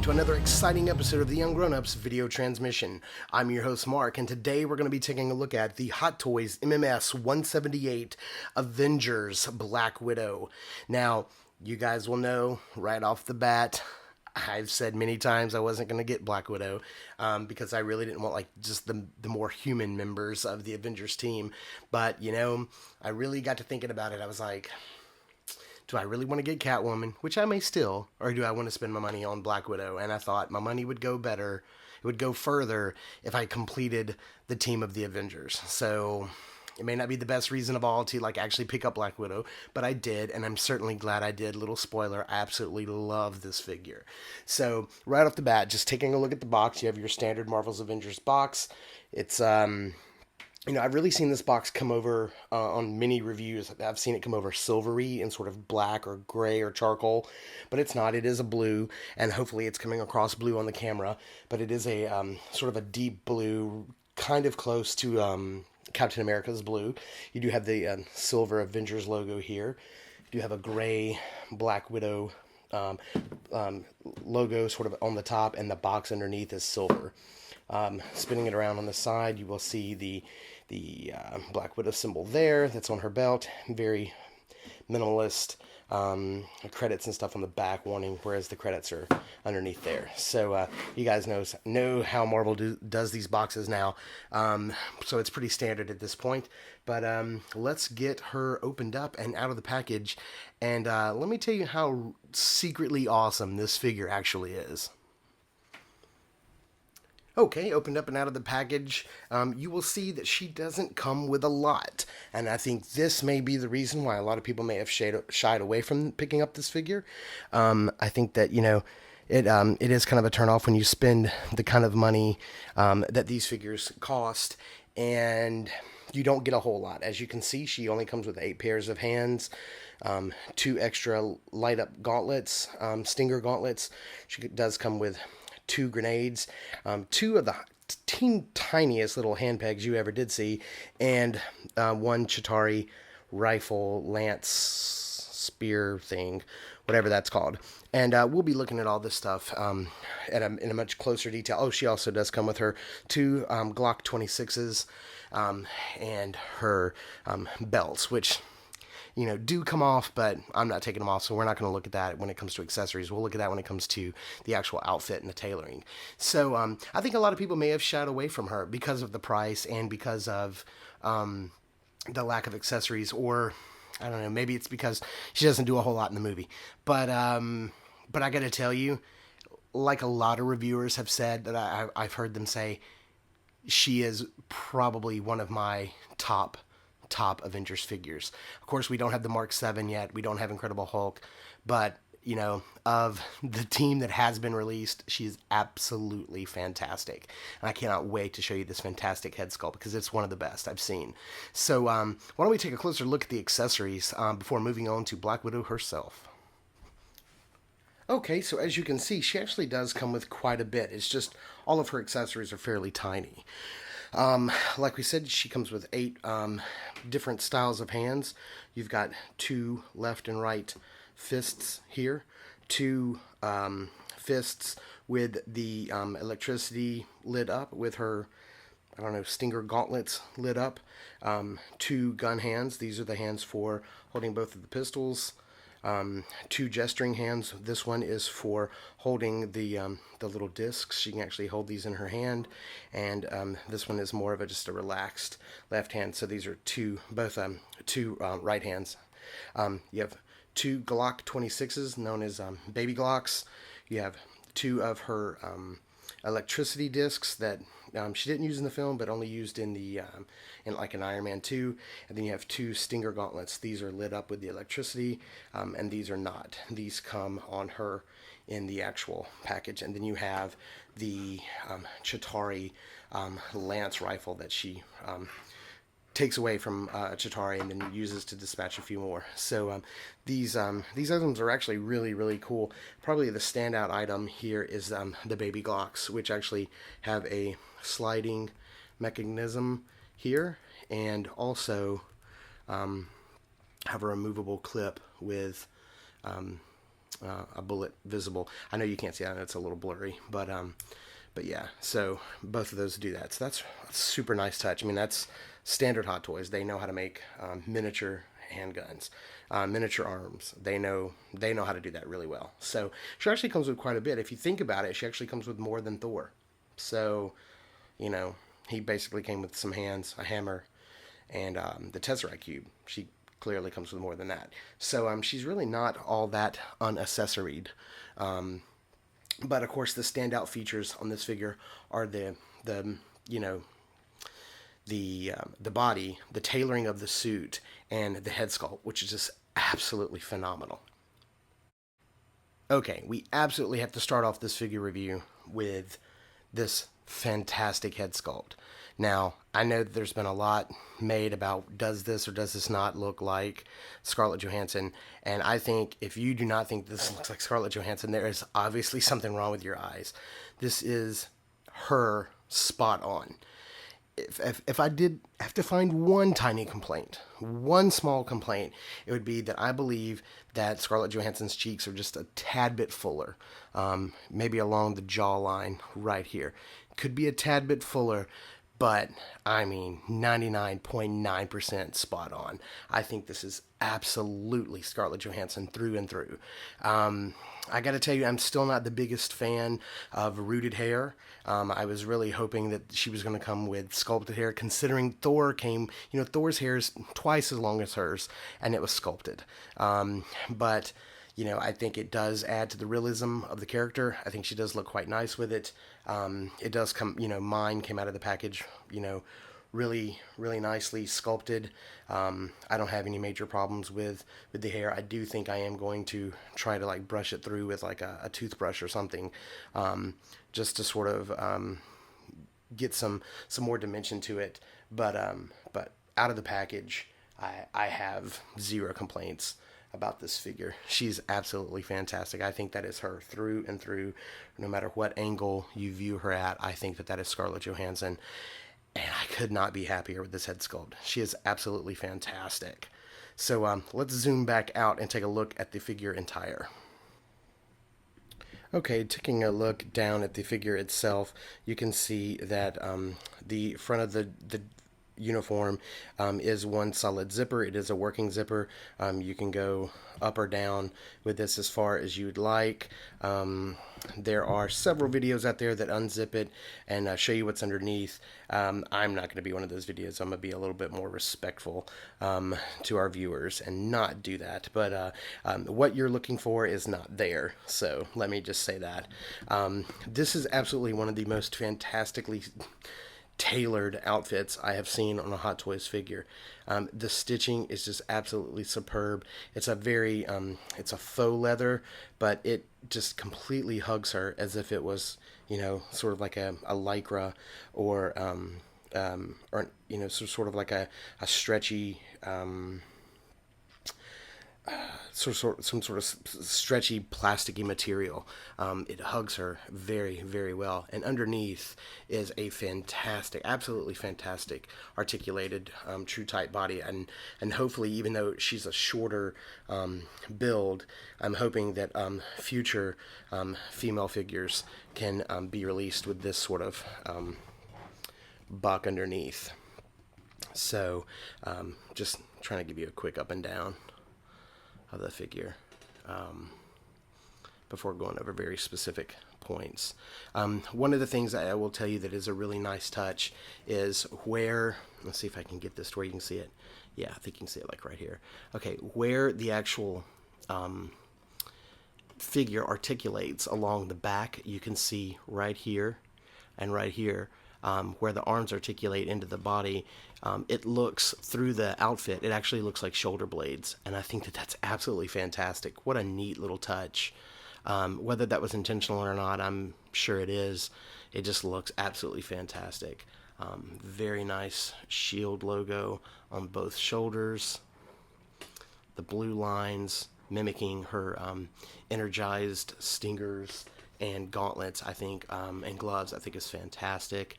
to another exciting episode of the Ungrownups video transmission. I'm your host Mark, and today we're going to be taking a look at the Hot Toys MMS 178 Avengers Black Widow. Now, you guys will know right off the bat, I've said many times I wasn't going to get Black Widow because I really didn't want like just the more human members of the Avengers team. But, you know, I really got to thinking about it. I was like, do I really want to get Catwoman, which I may still, or do I want to spend my money on Black Widow? And I thought my money would go better, it would go further if I completed the team of the Avengers. So it may not be the best reason of all to like actually pick up Black Widow, but I did, and I'm certainly glad I did. Little spoiler, I absolutely love this figure. So right off the bat, just taking a look at the box, you have your standard Marvel's Avengers box. It's you know, I've really seen this box come over on many reviews. I've seen it come over silvery and sort of black or gray or charcoal, but it's not. It is a blue, and hopefully it's coming across blue on the camera, but it is a sort of a deep blue, kind of close to Captain America's blue. You do have the silver Avengers logo here. You do have a gray Black Widow logo sort of on the top, and the box underneath is silver. Spinning it around on the side, you will see the Black Widow symbol there that's on her belt. Very minimalist credits and stuff on the back warning, whereas the credits are underneath there. So you guys know how Marvel does these boxes now, so it's pretty standard at this point. But let's get her opened up and out of the package, and let me tell you how secretly awesome this figure actually is. Okay, opened up and out of the package, you will see that she doesn't come with a lot. And I think this may be the reason why a lot of people may have shied away from picking up this figure. I think that, you know, it is kind of a turnoff when you spend the kind of money that these figures cost, and you don't get a whole lot. As you can see, she only comes with 8 pairs of hands, 2 extra light-up gauntlets, stinger gauntlets. She does come with 2 grenades, 2 of the tiniest little hand pegs you ever did see, and 1 Chitauri rifle, lance, spear thing, whatever that's called. And we'll be looking at all this stuff in a much closer detail. Oh, she also does come with her 2 Glock 26s and her belts, which, you know, do come off, but I'm not taking them off, so we're not going to look at that when it comes to accessories. We'll look at that when it comes to the actual outfit and the tailoring. So I think a lot of people may have shied away from her because of the price and because of the lack of accessories, or I don't know, maybe it's because she doesn't do a whole lot in the movie. But I got to tell you, like a lot of reviewers have said, that I've heard them say, she is probably one of my top Avengers figures. Of course, we don't have the Mark 7 yet. We don't have Incredible Hulk, but you know, of the team that has been released, she is absolutely fantastic. And I cannot wait to show you this fantastic head sculpt because it's one of the best I've seen. So why don't we take a closer look at the accessories before moving on to Black Widow herself. Okay, so as you can see, she actually does come with quite a bit. It's just all of her accessories are fairly tiny. Like we said, she comes with 8 different styles of hands. You've got 2 left and right fists here, 2 fists with the electricity lit up, with her, I don't know, stinger gauntlets lit up, 2 gun hands. These are the hands for holding both of the pistols. 2 gesturing hands. This one is for holding the little discs. She can actually hold these in her hand, and this one is more of just a relaxed left hand. So these are two right hands. You have 2 Glock 26s, known as baby Glocks. You have 2 of her electricity discs that she didn't use in the film, but only used in the in like an Iron Man 2. And then you have 2 stinger gauntlets. These are lit up with the electricity, and these are not. These come on her in the actual package. And then you have the Chitauri lance rifle that she takes away from Chitauri and then uses to dispatch a few more. So these items are actually really, really cool. Probably the standout item here is the baby Glocks, which actually have a sliding mechanism here, and also have a removable clip with a bullet visible. I know you can't see that; it's a little blurry, but yeah. So both of those do that. So that's a super nice touch. I mean, that's standard Hot Toys. They know how to make miniature handguns, miniature arms. They know how to do that really well. So she actually comes with quite a bit. If you think about it, she actually comes with more than Thor. So, you know, he basically came with some hands, a hammer, and the Tesseract cube. She clearly comes with more than that. So she's really not all that unaccessoried. But of course, the standout features on this figure are the you know the body, the tailoring of the suit, and the head sculpt, which is just absolutely phenomenal. Okay, we absolutely have to start off this figure review with this fantastic head sculpt. Now, I know that there's been a lot made about does this or does this not look like Scarlett Johansson, and I think if you do not think this looks like Scarlett Johansson, there is obviously something wrong with your eyes. This is her spot on. If I did have to find one tiny complaint, one small complaint, it would be that I believe that Scarlett Johansson's cheeks are just a tad bit fuller, maybe along the jawline right here. Could be a tad bit fuller, but I mean 99.9% spot on. I think this is absolutely Scarlett Johansson through and through. I got to tell you, I'm still not the biggest fan of rooted hair. I was really hoping that she was going to come with sculpted hair, considering Thor came, Thor's hair is twice as long as hers, and it was sculpted. But I think it does add to the realism of the character. I think she does look quite nice with it. It does come, mine came out of the package, really, really nicely sculpted. I don't have any major problems with the hair. I do think I am going to try to like brush it through with like a toothbrush or something, just to sort of get some more dimension to it. But out of the package, I have zero complaints about this figure. She's absolutely fantastic. I think that is her through and through. No matter what angle you view her at, I think that is Scarlett Johansson. And I could not be happier with this head sculpt. She is absolutely fantastic. So let's zoom back out and take a look at the figure entire. Okay, taking a look down at the figure itself, you can see that the front of the uniform is one solid zipper. It is a working zipper. You can go up or down with this as far as you'd like. There are several videos out there that unzip it and show you what's underneath. I'm not going to be one of those videos. I'm going to be a little bit more respectful to our viewers and not do that. But what you're looking for is not there. So let me just say that. This is absolutely one of the most fantastically tailored outfits I have seen on a Hot Toys figure. The stitching is just absolutely superb. It's it's a faux leather, but it just completely hugs her as if it was, sort of like a lycra or sort of like a stretchy, some sort of stretchy, plasticky material. It hugs her very, very well. And underneath is a fantastic, absolutely fantastic, articulated, true tight body. And hopefully, even though she's a shorter build, I'm hoping that future female figures can be released with this sort of buck underneath. So, just trying to give you a quick up and down of the figure before going over very specific points. One of the things I will tell you that is a really nice touch is where, let's see if I can get this to where you can see it. Yeah, I think you can see it like right here. Okay, where the actual figure articulates along the back, you can see right here and right here. Where the arms articulate into the body, it looks through the outfit, it actually looks like shoulder blades, and I think that that's absolutely fantastic. What a neat little touch. Whether that was intentional or not, I'm sure it is. It just looks absolutely fantastic. Very nice shield logo on both shoulders. The blue lines mimicking her energized stingers and gauntlets, I think, and gloves, I think is fantastic.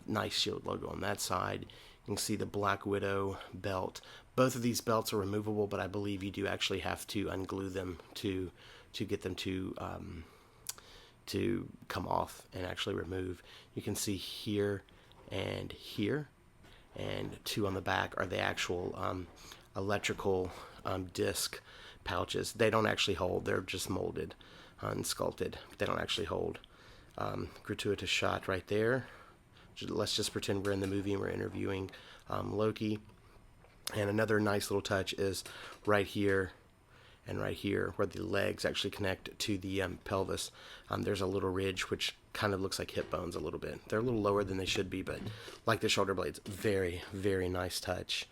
Nice shield logo on that side. You can see the Black Widow belt. Both of these belts are removable, but I believe you do actually have to unglue them to get them to come off and actually remove. You can see here, and 2 on the back are the actual electrical disc pouches. They don't actually hold. They're just molded and sculpted. They don't actually hold. Gratuitous shot right there. Let's just pretend we're in the movie and we're interviewing Loki. And another nice little touch is right here and right here where the legs actually connect to the pelvis. There's a little ridge which kind of looks like hip bones a little bit. They're a little lower than they should be, but like the shoulder blades, very, very nice touch.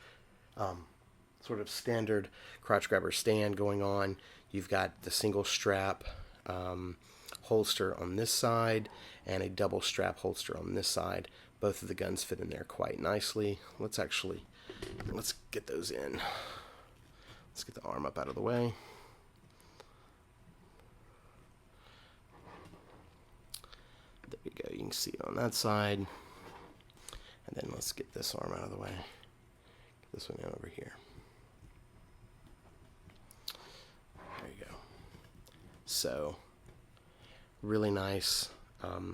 Sort of standard crotch grabber stand going on. You've got the single strap holster on this side and a double strap holster on this side. Both of the guns fit in there quite nicely. Let's get those in. Let's get the arm up out of the way. There we go. You can see it on that side. And then let's get this arm out of the way. Get this one in over here. There you go. So, really nice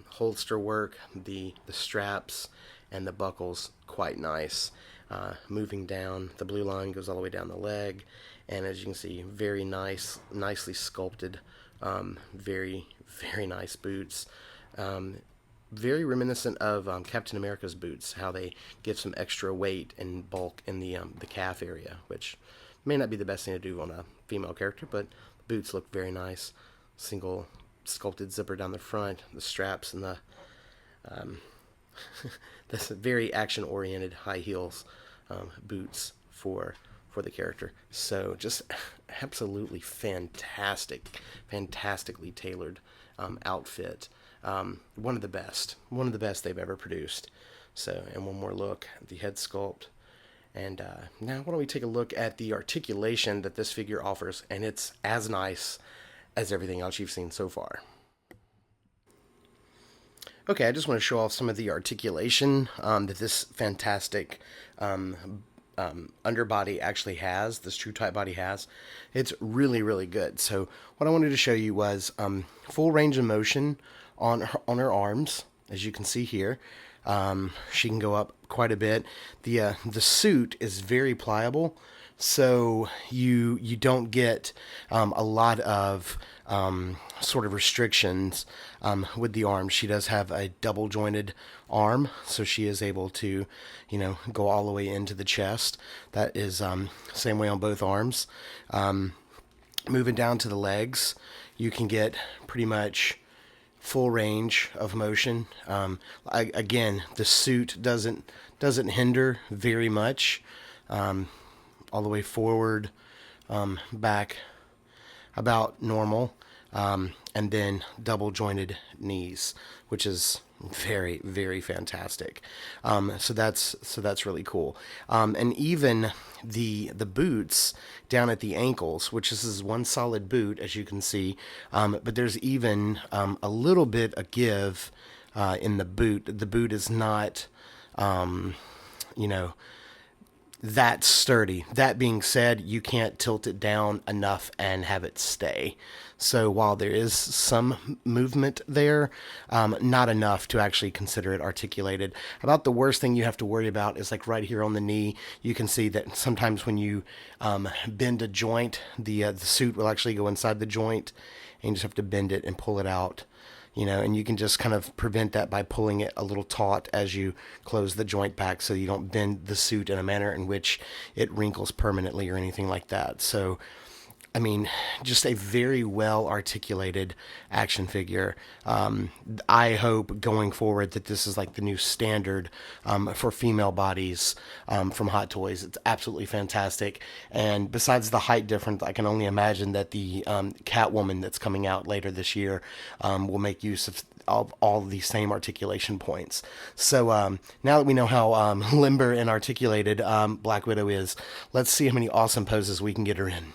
holster work. The straps and the buckles quite nice. Moving down, the blue line goes all the way down the leg, and as you can see, very nicely sculpted, very, very nice boots. Very reminiscent of Captain America's boots, how they give some extra weight and bulk in the calf area, which may not be the best thing to do on a female character, but the boots look very nice. Single sculpted zipper down the front, the straps, and the that's very action-oriented high heels boots for the character. So just absolutely fantastically tailored outfit. One of the best they've ever produced. So, and one more look at the head sculpt. And now why don't we take a look at the articulation that this figure offers, and it's as nice as everything else you've seen so far. Okay, I just want to show off some of the articulation that this fantastic underbody actually has, this true type body has. It's really, really good. So what I wanted to show you was full range of motion on her arms, as you can see here. She can go up quite a bit. The suit is very pliable, so you don't get a lot of sort of restrictions with the arm. She does have a double jointed arm, so she is able to, go all the way into the chest. That is same way on both arms. Moving down to the legs, you can get pretty much full range of motion. Again, the suit doesn't hinder very much. All the way forward, back about normal, and then double jointed knees, which is very, very fantastic. So that's really cool. And even the boots down at the ankles, which this is one solid boot, as you can see, but there's even a little bit of give in the boot. The boot is not, that sturdy. That being said, you can't tilt it down enough and have it stay. So while there is some movement there, not enough to actually consider it articulated. About the worst thing you have to worry about is like right here on the knee. You can see that sometimes when you bend a joint, the suit will actually go inside the joint, and you just have to bend it and pull it out. And you can just kind of prevent that by pulling it a little taut as you close the joint back, so you don't bend the suit in a manner in which it wrinkles permanently or anything like that. So, I mean, just a very well articulated action figure. I hope going forward that this is like the new standard for female bodies from Hot Toys. It's absolutely fantastic. And besides the height difference, I can only imagine that the Catwoman that's coming out later this year will make use of all the same articulation points. So now that we know how limber and articulated Black Widow is, let's see how many awesome poses we can get her in.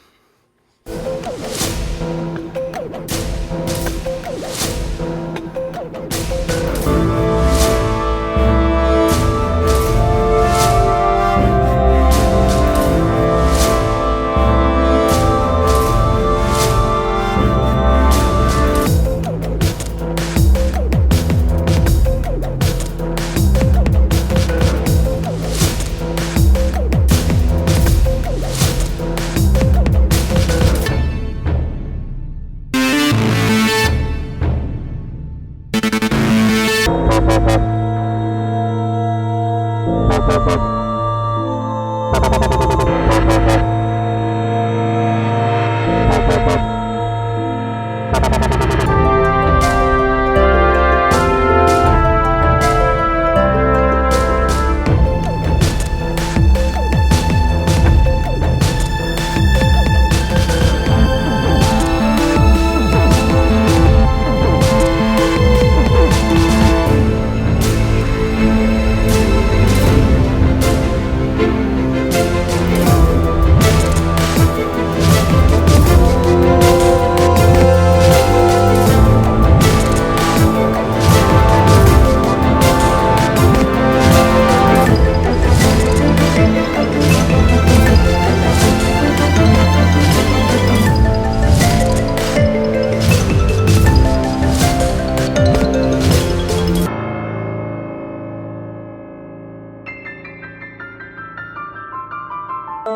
Okay,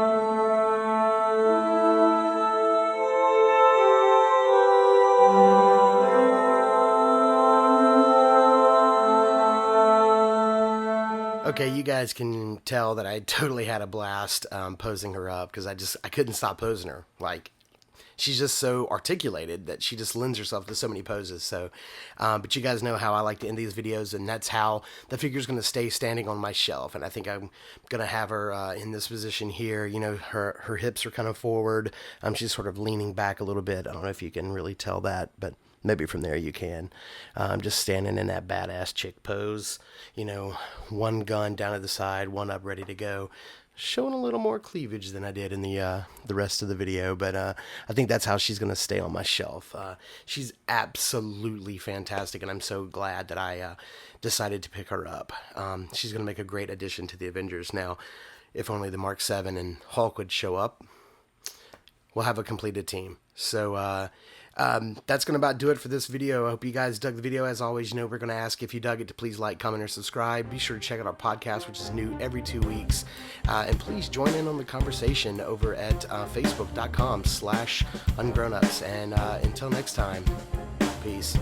you guys can tell that I totally had a blast posing her up because I couldn't stop posing her. Like, she's just so articulated that she just lends herself to so many poses. So, but you guys know how I like to end these videos, and that's how the figure's going to stay standing on my shelf. And I think I'm going to have her in this position here. You know, her hips are kind of forward. She's sort of leaning back a little bit. I don't know if you can really tell that, but maybe from there you can. I'm just standing in that badass chick pose. You know, one gun down at the side, one up ready to go. Showing a little more cleavage than I did in the rest of the video, but I think that's how she's going to stay on my shelf. She's absolutely fantastic, and I'm so glad that I decided to pick her up. She's going to make a great addition to the Avengers. Now, if only the Mark 7 and Hulk would show up, we'll have a completed team. So that's going to about do it for this video. I hope you guys dug the video. As always, you know, we're going to ask if you dug it to please like, comment, or subscribe. Be sure to check out our podcast, which is new every 2 weeks. And please join in on the conversation over at facebook.com/ungrownups. And until next time, peace.